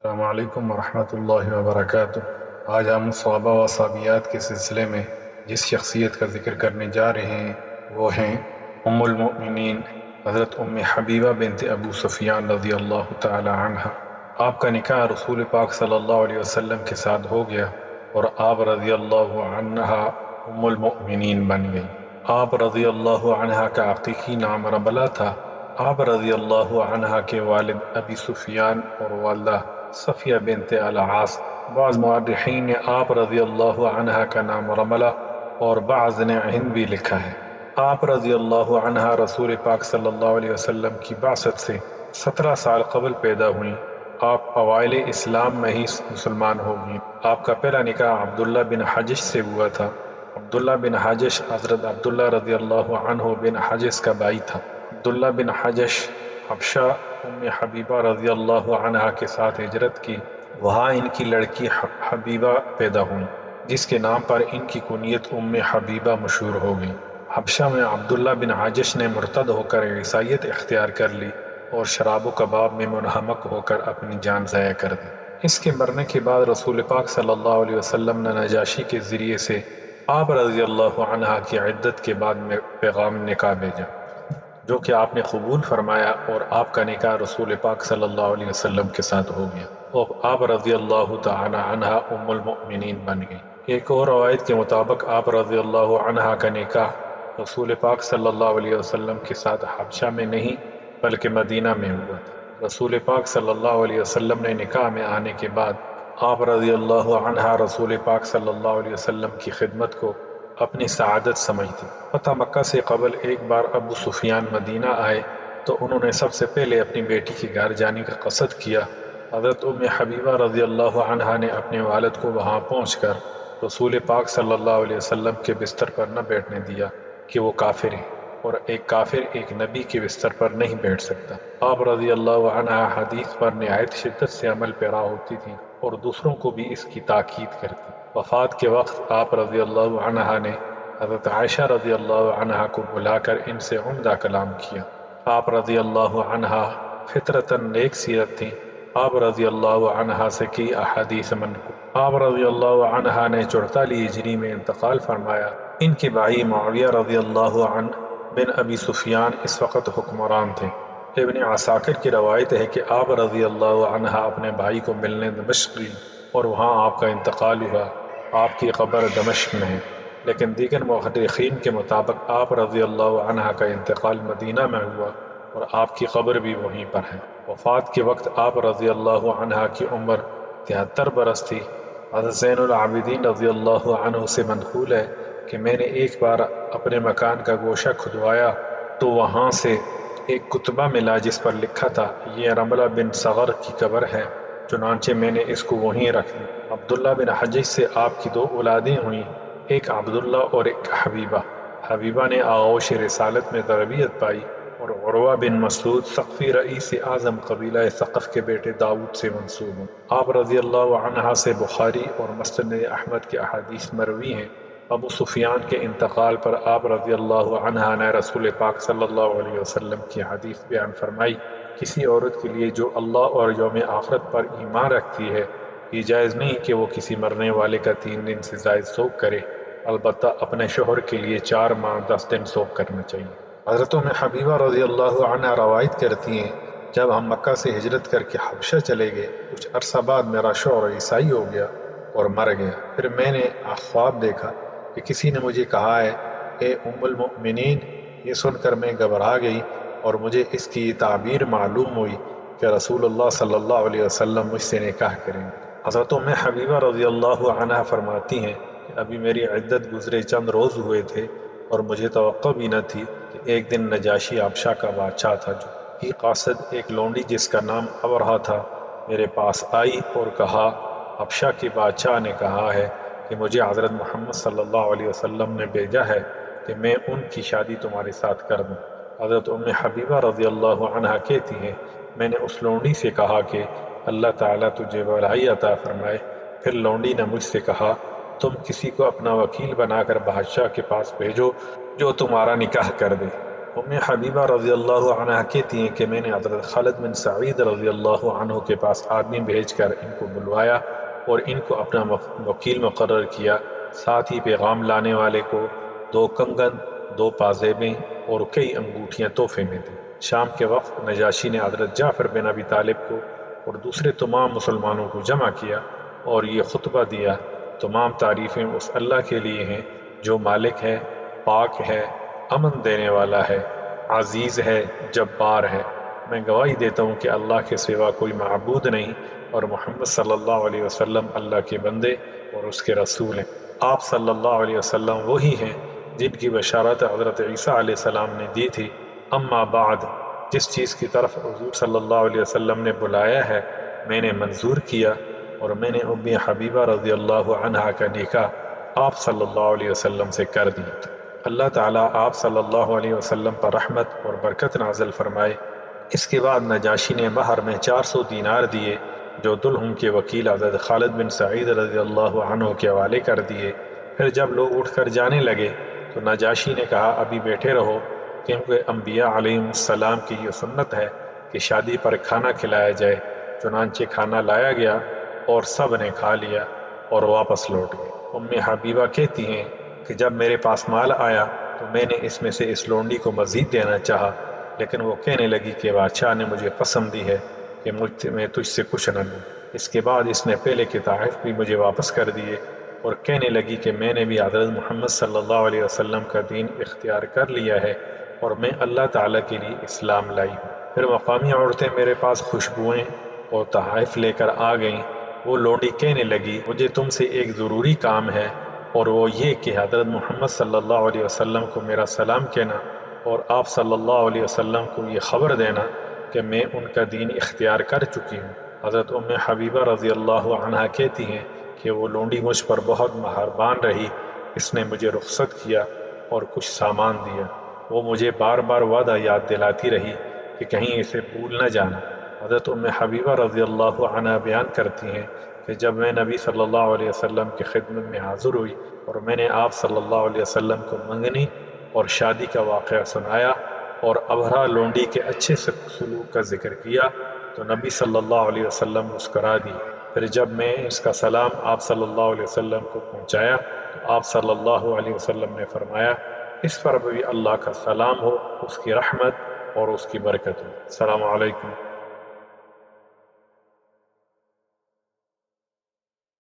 السلام علیکم ورحمۃ اللہ وبرکاتہ۔ آج ہم صحابہ و صحابیات کے سلسلے میں جس شخصیت کا ذکر کرنے جا رہے ہیں وہ ہیں ام المؤمنین حضرت ام حبیبہ بنت ابو سفیان رضی اللہ تعالی عنہ۔ آپ کا نکاح رسول پاک صلی اللہ علیہ وسلم کے ساتھ ہو گیا اور آپ رضی اللہ عنہ ام المؤمنین بن گئی۔ آپ رضی اللہ عنہ کا حقیقی نام رملہ تھا۔ آپ رضی اللہ عنہ کے والد ابی سفیان اور والدہ صفیہ بنت العاص۔ بعض مؤرخین نے آپ رضی اللہ عنہ کا نام رملہ اور بعض نے ہند بھی لکھا ہے۔ آپ رضی اللہ عنہ رسول پاک صلی اللہ علیہ وسلم کی بعثت سے 17 سال قبل پیدا ہوئیں۔ آپ اوائل اسلام میں ہی مسلمان ہو گئیں۔ آپ کا پہلا نکاح عبداللہ بن حجش سے ہوا تھا۔ عبداللہ بن حجش حضرت عبداللہ رضی اللہ عنہ بن حجش کا بھائی تھا۔ عبداللہ بن حجش حبشہ ام حبیبہ رضی اللہ عنہ کے ساتھ ہجرت کی۔ وہاں ان کی لڑکی حبیبہ پیدا ہوئی جس کے نام پر ان کی کنیت ام حبیبہ مشہور ہو گئی۔ حبشہ میں عبداللہ بن حجش نے مرتد ہو کر عیسائیت اختیار کر لی اور شراب و کباب میں منہمک ہو کر اپنی جان ضائع کر دی۔ اس کے مرنے کے بعد رسول پاک صلی اللہ علیہ وسلم نے نجاشی کے ذریعے سے آپ رضی اللہ عنہ کی عدت کے بعد میں پیغام نکاح بھیجا جو کہ آپ نے قبول فرمایا اور آپ کا نکاح رسول پاک صلی اللہ علیہ وسلم کے ساتھ ہو گیا اور آپ رضی اللہ تعالی عنہ ام المؤمنین بن گئی۔ ایک اور روایت کے مطابق آپ رضی اللہ عنہ کا نکاح رسول پاک صلی اللہ علیہ وسلم کے ساتھ حبشہ میں نہیں بلکہ مدینہ میں ہوا تھا۔ رسول پاک صلی اللہ علیہ وسلم نے نکاح میں آنے کے بعد آپ رضی اللہ عنہ رسول پاک صلی اللہ علیہ وسلم کی خدمت کو اپنی سعادت سمجھتی۔ فتح مکہ سے قبل ایک بار ابو سفیان مدینہ آئے تو انہوں نے سب سے پہلے اپنی بیٹی کے گھر جانے کا قصد کیا۔ حضرت ام حبیبہ رضی اللہ عنہا نے اپنے والد کو وہاں پہنچ کر رسول پاک صلی اللہ علیہ وسلم کے بستر پر نہ بیٹھنے دیا کہ وہ کافر ہے اور ایک کافر ایک نبی کے بستر پر نہیں بیٹھ سکتا۔ آپ رضی اللہ عنہ حدیث پر نہایت شدت سے عمل پیرا ہوتی تھی اور دوسروں کو بھی اس کی تاکید کرتی۔ وفات کے وقت آپ رضی اللہ عنہ نے حضرت عائشہ رضی اللہ عنہ کو بلا کر ان سے عمدہ کلام کیا۔ آپ رضی اللہ عنہ فطرتاً نیک سیرت تھیں۔ آپ رضی اللہ عنہ سے کئی احادیث منقول۔ آپ رضی اللہ عنہ نے 44 ہجری میں انتقال فرمایا۔ ان کے بھائی معاویہ رضی اللہ عنہ بن ابی سفیان اس وقت حکمران تھے۔ ابن عساکر کی روایت ہے کہ آپ رضی اللہ عنہ اپنے بھائی کو ملنے دمشق گئی اور وہاں آپ کا انتقال ہوا۔ آپ کی قبر دمشق میں ہے، لیکن دیگر مورخین کے مطابق آپ رضی اللہ عنہ کا انتقال مدینہ میں ہوا اور آپ کی قبر بھی وہیں پر ہے۔ وفات کے وقت آپ رضی اللہ عنہ کی عمر 73 برس تھی۔ حضرت زین العابدین رضی اللہ عنہ سے منقول ہے کہ میں نے ایک بار اپنے مکان کا گوشہ کھدوایا تو وہاں سے ایک کتبہ ملا جس پر لکھا تھا یہ رملہ بن صغر کی قبر ہے، چنانچہ میں نے اس کو وہیں رکھ دیا۔ عبداللہ بن حجش سے آپ کی 2 اولادیں ہوئیں، ایک عبداللہ اور ایک حبیبہ۔ حبیبہ نے آغوش رسالت میں تربیت پائی اور عروہ بن مسعود ثقفی رئیس اعظم قبیلہ ثقف کے بیٹے داؤد سے منسوب ہیں۔ آپ رضی اللہ عنہ سے بخاری اور مسند احمد کے احادیث مروی ہیں۔ ابو سفیان کے انتقال پر آپ رضی اللہ عنہ نے رسول پاک صلی اللہ علیہ وسلم کی حدیث بیان فرمائی، کسی عورت کے لیے جو اللہ اور یوم آخرت پر ایمان رکھتی ہے یہ جائز نہیں کہ وہ کسی مرنے والے کا 3 دن سے زائد سوگ کرے، البتہ اپنے شوہر کے لیے 4 ماہ 10 دن سوگ کرنا چاہیے۔ حضرت ام حبیبہ رضی اللہ عنہ روایت کرتی ہیں جب ہم مکہ سے ہجرت کر کے حبشہ چلے گئے کچھ عرصہ بعد میرا شوہر عیسائی ہو گیا اور مر گیا۔ پھر میں نے خواب دیکھا کہ کسی نے مجھے کہا ہے اے ام المؤمنین۔ یہ سن کر میں گھبرا گئی اور مجھے اس کی تعبیر معلوم ہوئی کہ رسول اللہ صلی اللہ علیہ وسلم مجھ سے نکاح کریں گے۔ حضرت ام حبیبہ رضی اللہ عنہ فرماتی ہیں کہ ابھی میری عدت گزرے چند روز ہوئے تھے اور مجھے توقع بھی نہ تھی کہ ایک دن نجاشی حبشہ کا بادشاہ تھا جو ہی قاصد ایک لونڈی جس کا نام ابرہہ تھا میرے پاس آئی اور کہا حبشہ کے بادشاہ نے کہا ہے کہ مجھے حضرت محمد صلی اللہ علیہ وسلم نے بھیجا ہے کہ میں ان کی شادی تمہارے ساتھ کر دوں۔ حضرت ام حبیبہ رضی اللہ عنہ کہتی ہیں میں نے اس لونڈی سے کہا کہ اللہ تعالیٰ تجھے بھلائی عطا فرمائے۔ پھر لونڈی نے مجھ سے کہا تم کسی کو اپنا وکیل بنا کر بادشاہ کے پاس بھیجو جو تمہارا نکاح کر دے۔ حبیبہ رضی اللہ عنہ کہتی ہیں کہ میں نے حضرت خالد بن سعید رضی اللہ عنہ کے پاس آدمی بھیج کر ان کو بلوایا اور ان کو اپنا وکیل مقرر کیا، ساتھ ہی پیغام لانے والے کو 2 کنگن، 2 پازیبیں اور کئی انگوٹھیاں تحفے میں دیں۔ شام کے وقت نجاشی نے حضرت جعفر بن ابی طالب کو اور دوسرے تمام مسلمانوں کو جمع کیا اور یہ خطبہ دیا: تمام تعریفیں اس اللہ کے لیے ہیں جو مالک ہے، پاک ہے، امن دینے والا ہے، عزیز ہے، جبار ہے۔ میں گواہی دیتا ہوں کہ اللہ کے سوا کوئی معبود نہیں اور محمد صلی اللہ علیہ وسلم اللہ کے بندے اور اس کے رسول ہیں۔ آپ صلی اللہ علیہ وسلم وہی ہیں جن کی بشارت حضرت عیسیٰ علیہ السلام نے دی تھی۔ اما بعد، جس چیز کی طرف حضور صلی اللہ علیہ وسلم نے بلایا ہے میں نے منظور کیا، اور میں نے حبیبہ رضی اللہ عنہا کا نکاح آپ صلی اللہ علیہ وسلم سے کر دیا۔ اللہ تعالیٰ آپ صلی اللہ علیہ وسلم پر رحمت اور برکت نازل فرمائے۔ اس کے بعد نجاشی نے مہر میں 400 دینار دیے جو دلہن کے وکیل حضرت خالد بن سعید رضی اللہ عنہ کے حوالے کر دیے۔ پھر جب لوگ اٹھ کر جانے لگے تو نجاشی نے کہا ابھی بیٹھے رہو، کیونکہ انبیاء علیہ السلام کی یہ سنت ہے کہ شادی پر کھانا کھلایا جائے۔ چنانچہ کھانا لایا گیا اور سب نے کھا لیا اور واپس لوٹ گئے۔ حبیبہ کہتی ہیں کہ جب میرے پاس مال آیا تو میں نے اس میں سے اس لونڈی کو مزید دینا چاہا، لیکن وہ کہنے لگی کہ بادشاہ نے مجھے قسم دی ہے کہ میں تجھ سے کچھ نہ لوں۔ اس کے بعد اس نے پہلے کے تحائف بھی مجھے واپس کر دیے اور کہنے لگی کہ میں نے بھی حضرت محمد صلی اللہ علیہ وسلم کا دین اختیار کر لیا ہے اور میں اللہ تعالیٰ کے لیے اسلام لائی ہوں۔ پھر مقامی عورتیں میرے پاس خوشبوئیں اور تحائف لے کر آ گئیں۔ وہ لونڈی کہنے لگی مجھے تم سے ایک ضروری کام ہے، اور وہ یہ کہ حضرت محمد صلی اللہ علیہ وسلم کو میرا سلام کہنا اور آپ صلی اللہ علیہ وسلم کو یہ خبر دینا کہ میں ان کا دین اختیار کر چکی ہوں۔ حضرت حبیبہ رضی اللہ عنہا کہتی ہیں کہ وہ لونڈی مجھ پر بہت مہربان رہی، اس نے مجھے رخصت کیا اور کچھ سامان دیا۔ وہ مجھے بار بار وعدہ یاد دلاتی رہی کہ کہیں اسے بھول نہ جانا۔ حضرت حبیبہ رضی اللہ عنہا بیان کرتی ہیں کہ جب میں نبی صلی اللہ علیہ وسلم کی خدمت میں حاضر ہوئی اور میں نے آپ صلی اللہ علیہ وسلم کو منگنی اور شادی کا واقعہ سنایا اور ابرھا لونڈی کے اچھے سلوک کا ذکر کیا تو نبی صلی اللہ علیہ وسلم مسکرا دی۔ پھر جب میں اس کا سلام آپ صلی اللہ علیہ وسلم کو پہنچایا تو آپ صلی اللہ علیہ وسلم نے فرمایا اس پر بھی اللہ کا سلام ہو، اس کی رحمت اور اس کی برکت ہو۔ السلام علیکم۔